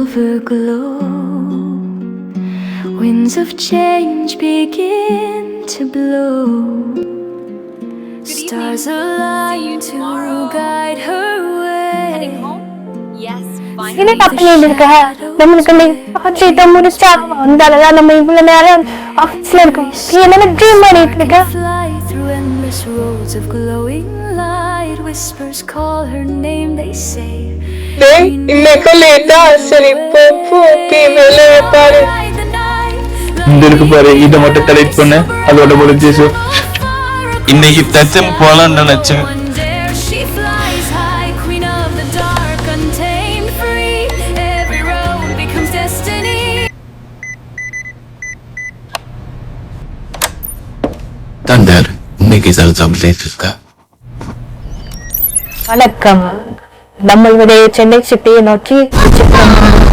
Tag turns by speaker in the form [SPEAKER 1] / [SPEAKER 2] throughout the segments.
[SPEAKER 1] silver glow. Winds of change begin to blow. Stars align to guide her way.
[SPEAKER 2] என்ன பண்ணிட்டு இருக்க? நம்மளுக்கு ஆட்சிட்ட முடிச்சா வந்தாலதான் நம்ம இவ்வளவு நேரம் ஆஃபீஸ்ல இருக்கோம். நீ என்ன ட்ரீம் பண்ணிட்டு இருக்க?
[SPEAKER 1] Roads of glowing light, whispers call her name, they say.
[SPEAKER 3] டேய் இன்னைக்கு லேட்டா சரி போ போ மேலே பாரு.
[SPEAKER 4] இந்த இருக்கு பாரு, இதை மட்டும் கலெக்ட் பண்ண அதோட முடிஞ்சு. இன்னைக்கு தச்சம் போலான்னு நினைச்சேன். தண்டர் இன்னைக்கு இருக்கா?
[SPEAKER 2] வணக்கம். நம்மளுடைய சென்னை சிட்டியை நோக்கி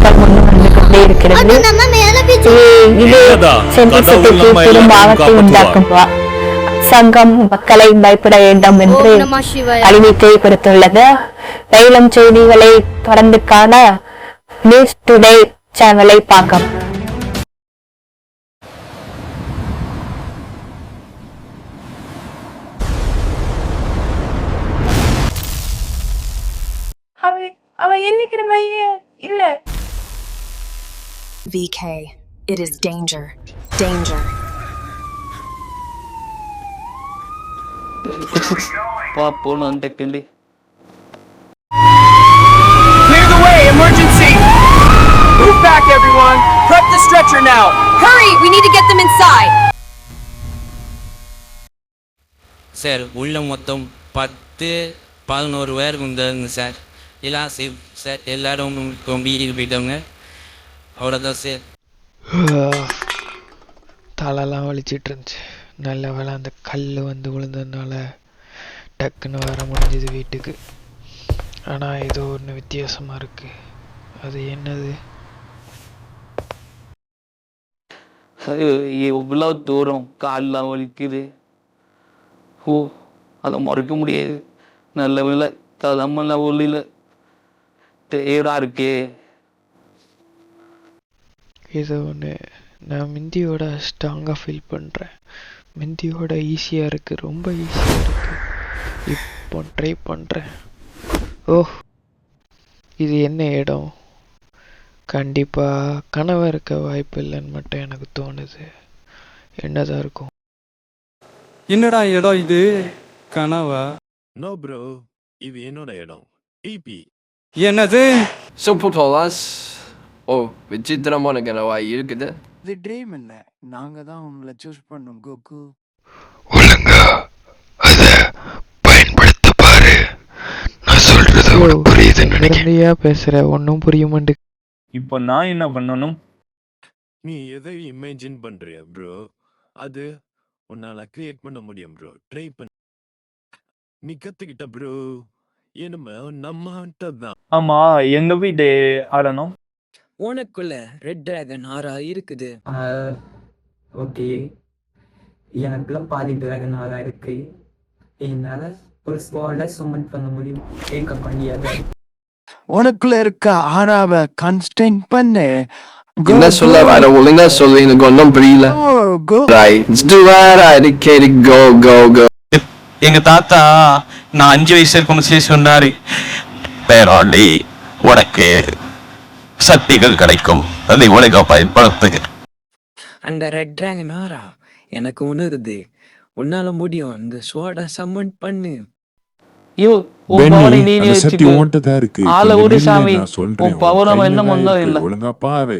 [SPEAKER 2] வந்துகிட்டே இருக்கிறது. இது சென்னை சிட்டிக்கு பெரும் ஆபத்தை உண்டாக்கும். சங்கம் மக்களை பயப்பட வேண்டாம் என்று அறிவிப்பை கொடுத்துள்ளது. மேலும் செய்திகளை தொடர்ந்து காண நியூஸ் டுடே சேனலை பார்க்க.
[SPEAKER 5] VK, it is danger. Danger.
[SPEAKER 4] போன வந்துட்டேன்.
[SPEAKER 6] Clear the way, emergency! Move back, everyone! Prep the stretcher now!
[SPEAKER 5] Hurry, we need to get them inside!
[SPEAKER 7] Sir உள்ள மொத்தம் 10-11 பேர் இருந்தாங்க சார். எல்லாம் சார் எல்லாரும் வீட்டுக்கு போயிட்டவங்க. அவ்வளோதான் சார்.
[SPEAKER 8] தலைலாம் வலிச்சிட்டு இருந்துச்சு. நல்ல வேலை அந்த கல் வந்து விழுந்ததுனால டக்குன்னு வர முடிஞ்சது வீட்டுக்கு. ஆனால் ஏதோ ஒன்று வித்தியாசமாக இருக்குது. அது என்னது?
[SPEAKER 4] சரி எவ்வளோ தூரம் காலெலாம் வலிக்குது. ஓ அதை மறைக்க முடியாது. நல்ல வேலை தலமல்ல ஒளியில் தேராக இருக்கே.
[SPEAKER 8] ஏதோ ஒன்று நான் மிந்தியோட ஸ்ட்ராங்காக ஃபீல் பண்ணுறேன். மிந்தியோட ஈஸியாக இருக்குது, ரொம்ப ஈஸியாக இருக்குது. இப்போ ட்ரை பண்ணுறேன். ஓஹ் இது என்ன இடம்? கண்டிப்பாக கனவு இருக்க வாய்ப்பு இல்லைன்னு மட்டும் எனக்கு தோணுது. என்னதான் இருக்கும்?
[SPEAKER 9] என்னடா இடம் இது? கனவா?
[SPEAKER 10] நோ ப்ரோ, இது என்னோட இடம். ஈபி
[SPEAKER 9] என்னது?
[SPEAKER 6] ஓ விசித்திரமான கனவா இருக்குது.
[SPEAKER 11] இது ட்ரீம் இல்ல, நாங்க தான் உங்களை சூஸ் பண்ணோம். கோகு
[SPEAKER 8] ஒழுங்கா அத பயன்படுத்த பாரு. நான் சொல்றது உனக்கு புரியுதுன்னு நினைக்கிறேன். பேசுற ஒன்னும் புரிய மாட்டேங்குது.
[SPEAKER 4] இப்போ நான் என்ன பண்ணணும்?
[SPEAKER 10] நீ எதை இமேஜின் பண்றிய ப்ரோ, அது உன்னால கிரியேட் பண்ண முடியும் ப்ரோ. ட்ரை பண்ண நீ கத்துக்கிட்ட ப்ரோ. என்னமே நம்மகிட்ட தான்.
[SPEAKER 4] ஆமா எங்க வீட்டு ஆடணும்.
[SPEAKER 6] உனக்குள்ள ரெட் டிராகன் ஆரா இருக்குது.
[SPEAKER 12] ஓகே, எனக்குள்ள பாதி டிராகன் ஆரா இருக்கு. என்னால ஒரு ஸ்குவாட சம்மன் பண்ண முடியும். கேட்க பண்ணியாது.
[SPEAKER 11] உனக்குள்ள இருக்க ஆறாவ கான்ஸ்டன்ட் பண்ணு.
[SPEAKER 6] என்ன சொல்ல வர? ஒழுங்கா சொல்லு, எனக்கு ஒன்றும் புரியல.
[SPEAKER 4] எங்க தாத்தா நான் 5 வயசு இருக்கும் சொன்னாரு, பேராளி உனக்கு சக்திகள் கிடைக்கும், அதை உலக பயன்படுத்து.
[SPEAKER 6] அந்த ரெட் டிராகன் ஆரா எனக்கு உணருது. உன்னால முடியும். இந்த ஸ்வாட சம்மன் பண்ணு.
[SPEAKER 10] ஒழுங்கா பாரு.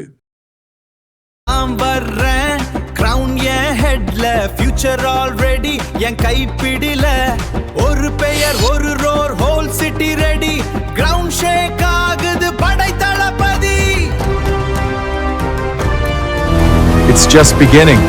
[SPEAKER 13] ஃபியூச்சர் ஆல்ரெடி என் கைப்பிடில. ஒரு பெயர் ஒரு roar whole city ready. Ground shake ஆகுது படை தளபதி.
[SPEAKER 10] It's just beginning.